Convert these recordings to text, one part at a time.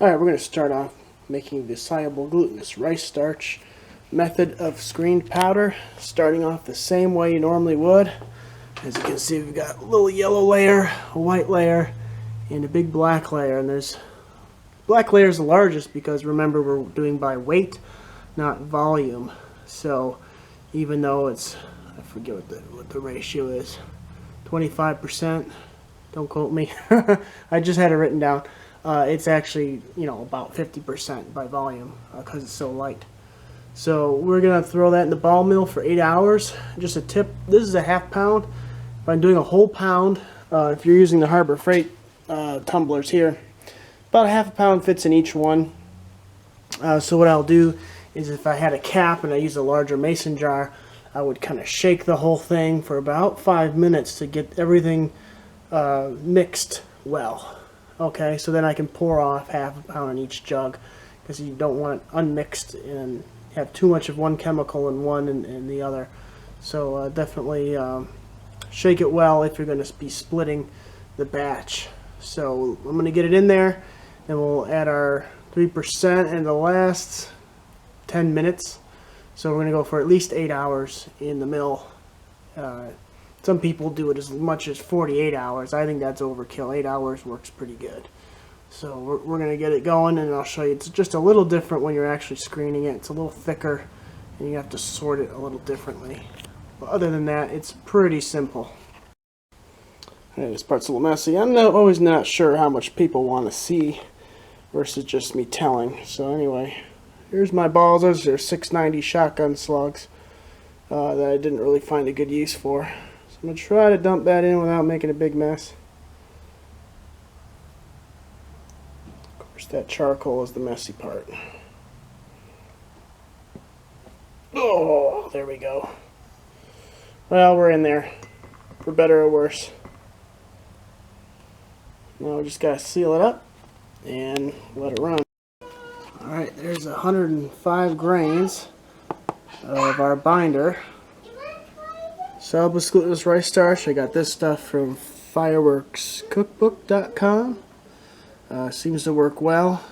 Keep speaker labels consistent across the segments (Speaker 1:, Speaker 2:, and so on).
Speaker 1: Alright, we're going to start off making the soluble glutinous rice starch method of screened powder, starting off the same way you normally would. As you can see, we've got a little yellow layer, a white layer, and a big black layer. And there's black layer is the largest because remember we're doing by weight, not volume. So even though it's, I forget what the ratio is, 25%. Don't quote me. I just had it written down. It's actually, about 50% by volume because it's so light. So we're going to throw that in the ball mill for 8 hours. Just a tip, this is a half pound. If I'm doing a whole pound, if you're using the Harbor Freight tumblers here, about a half a pound fits in each one. So what I'll do is if I had a cap and I use a larger mason jar, I would kind of shake the whole thing for about 5 minutes to get everything mixed well. Okay, so then I can pour off half a pound in each jug because you don't want it unmixed and have too much of one chemical in one and the other. So definitely shake it well if you're going to be splitting the batch. So I'm going to get it in there, and we'll add our 3% in the last 10 minutes. So we're going to go for at least 8 hours in the mill. Some people do it as much as 48 hours. I think that's overkill. 8 hours works pretty good. So we're going to get it going, and I'll show you. It's just a little different when you're actually screening it. It's a little thicker, and you have to sort it a little differently. But other than that, it's pretty simple. Alright, this part's a little messy. I'm always not sure how much people want to see versus just me telling. So anyway, here's my balls. Those are 690 shotgun slugs that I didn't really find a good use for. I'm going to try to dump that in without making a big mess. Of course, that charcoal is the messy part. Oh, there we go. Well, we're in there, for better or worse. Now we just got to seal it up and let it run. Alright, there's 105 grains of our binder. Soluble Glutinous Rice Starch. I got this stuff from fireworkscookbook.com. Seems to work well.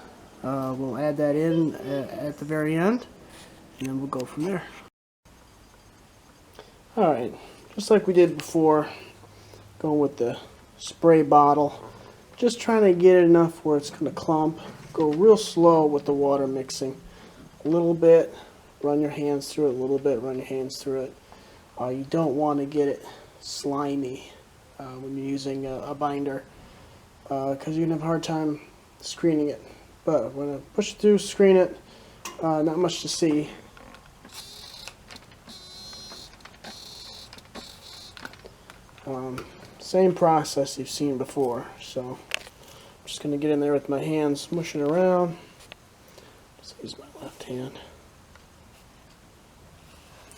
Speaker 1: We'll add that in at the very end, and then we'll go from there. Alright, just like we did before, going with the spray bottle. Just trying to get it enough where it's going to clump. Go real slow with the water mixing. A little bit, run your hands through it, a little bit, run your hands through it. You don't want to get it slimy when you're using a binder because you're going to have a hard time screening it. But when I push it through, screen it, not much to see. Same process you've seen before. So I'm just going to get in there with my hands, smush it around. Just use my left hand.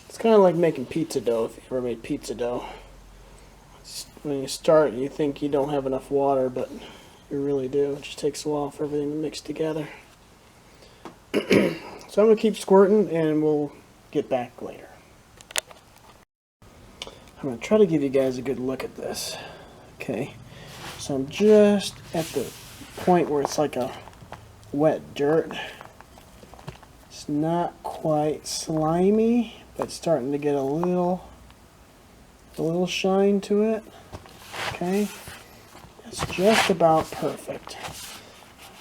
Speaker 1: It's kind of like making pizza dough, if you ever made pizza dough. When you start, you think you don't have enough water, but you really do. It just takes a while for everything to mix together. So I'm going to keep squirting, and we'll get back later. I'm going to try to give you guys a good look at this. Okay, so I'm just at the point where it's like a wet dirt. It's not quite slimy, but starting to get a little shine to it. Okay, it's just about perfect.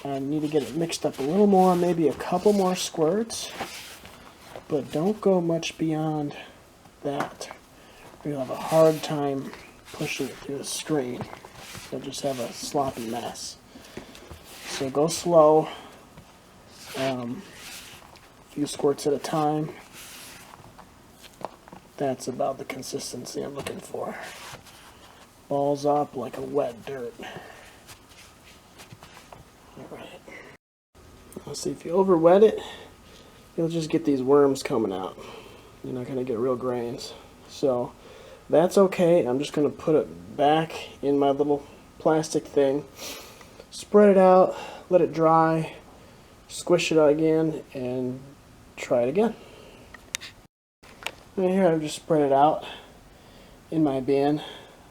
Speaker 1: I need to get it mixed up a little more, maybe a couple more squirts, but don't go much beyond that. You'll have a hard time pushing it through the screen. You'll just have a sloppy mess. So go slow, a few squirts at a time. That's about the consistency I'm looking for. Balls up like a wet dirt. Alright. Now see, if you over wet it, you'll just get these worms coming out. You're not going to get real grains. So that's okay. I'm just going to put it back in my little plastic thing. Spread it out, let it dry, squish it out again, and try it again. And here I've just spread it out in my bin.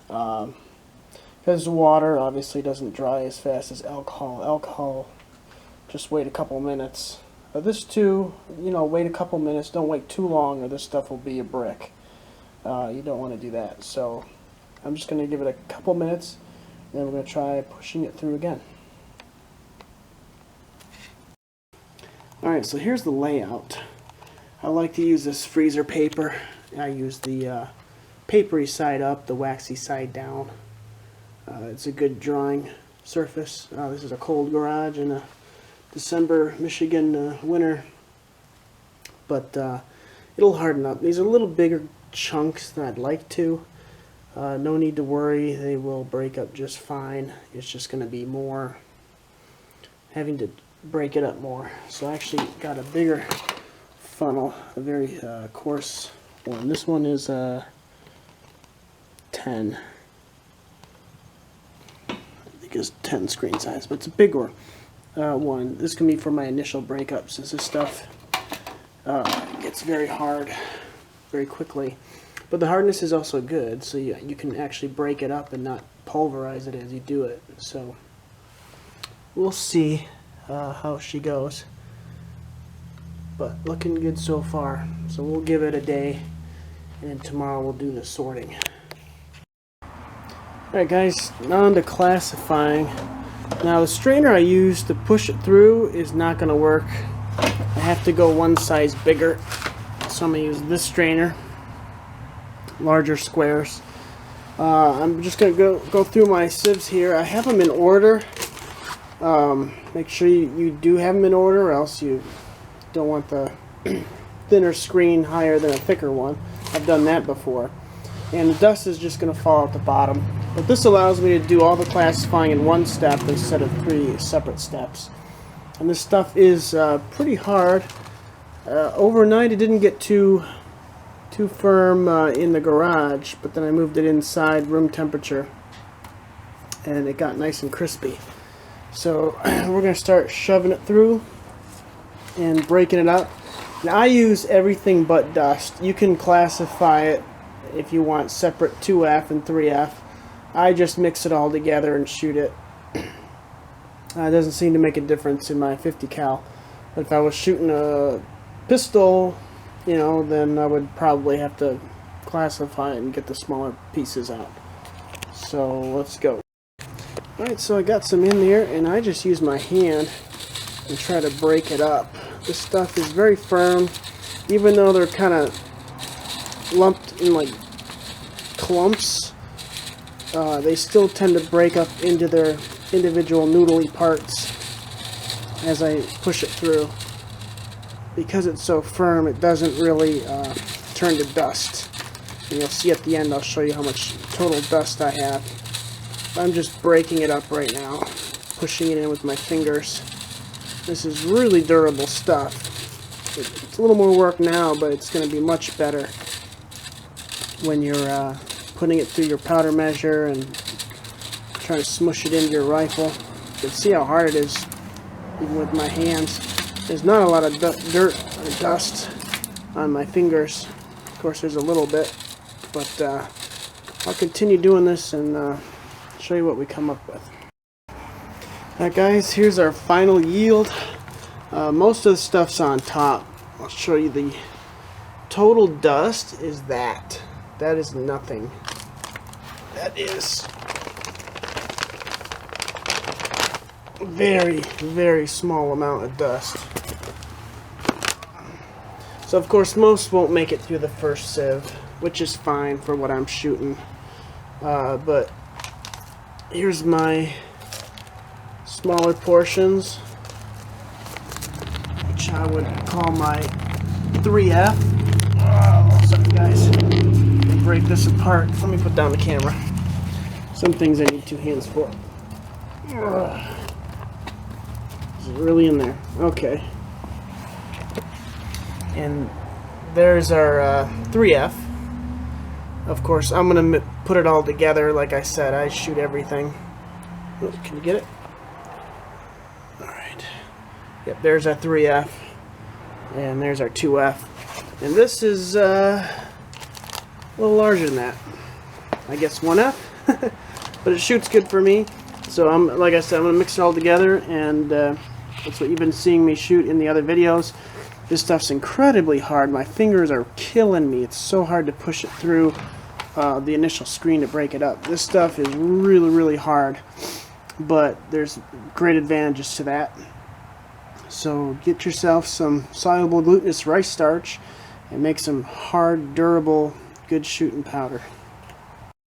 Speaker 1: Because water obviously doesn't dry as fast as alcohol. Alcohol just wait a couple minutes. This too, you know, wait a couple minutes. Don't wait too long, or this stuff will be a brick. You don't want to do that. So I'm just going to give it a couple minutes, and then we're going to try pushing it through again. Alright, so here's the layout. I like to use this freezer paper. I use the papery side up, the waxy side down. It's a good drawing surface. This is a cold garage in a December Michigan winter, but it'll harden up. These are a little bigger chunks than I'd like to. No need to worry, they will break up just fine. It's just going to be more having to break it up more. So I actually got a bigger funnel, a very coarse one. This one is 10. I think it's 10 screen size, but it's a big one. This can be for my initial breakup, since this stuff gets very hard very quickly. But the hardness is also good, so you can actually break it up and not pulverize it as you do it. So we'll see how she goes, but looking good so far. So we'll give it a day, and tomorrow we'll do the sorting. Alright guys, now on to classifying. Now the strainer I use to push it through is not going to work. I have to go one size bigger, so I'm going to use this strainer, larger squares. I'm just going to go through my sieves here. I have them in order. Make sure you do have them in order, or else you don't want the thinner screen higher than a thicker one. I've done that before. And the dust is just going to fall at the bottom. But this allows me to do all the classifying in one step instead of 3 separate steps. And this stuff is pretty hard. Overnight it didn't get too firm in the garage, but then I moved it inside room temperature, and it got nice and crispy. So we're going to start shoving it through and breaking it up. Now I use everything but dust. You can classify it if you want separate 2F and 3F. I just mix it all together and shoot it. It doesn't seem to make a difference in my 50 cal. But if I was shooting a pistol, you know, then I would probably have to classify it and get the smaller pieces out. So let's go. Alright, so I got some in there, and I just use my hand and try to break it up. This stuff is very firm, even though they're kind of lumped in like clumps. They still tend to break up into their individual noodly parts as I push it through. Because it's so firm, it doesn't really turn to dust. And you'll see at the end, I'll show you how much total dust I have. I'm just breaking it up right now, pushing it in with my fingers. This is really durable stuff. It's a little more work now, but it's going to be much better when you're putting it through your powder measure and trying to smush it into your rifle. You can see how hard it is, even with my hands. There's not a lot of dirt or dust on my fingers. Of course, there's a little bit, but I'll continue doing this and show you what we come up with. Alright guys, here's our final yield. Most of the stuff's on top. I'll show you the total dust is that. That is nothing. That is a very, very small amount of dust. So of course most won't make it through the first sieve, which is fine for what I'm shooting. But here's my smaller portions, which I would call my 3F. Oh, sorry guys, let me break this apart. Let me put down the camera. Some things I need 2 hands for. Is it really in there? Okay. And there's our 3F. Of course, I'm going to put it all together. Like I said, I shoot everything. Oh, can you get it? Alright. Yep, there's our 3F. And there's our 2F. And this is a little larger than that. I guess 1F. But it shoots good for me. So, like I said, I'm going to mix it all together and That's what you've been seeing me shoot in the other videos. This stuff's incredibly hard. My fingers are killing me. It's so hard to push it through the initial screen to break it up. This stuff is really, really hard, but there's great advantages to that. So get yourself some soluble glutinous rice starch and make some hard, durable, good shooting powder.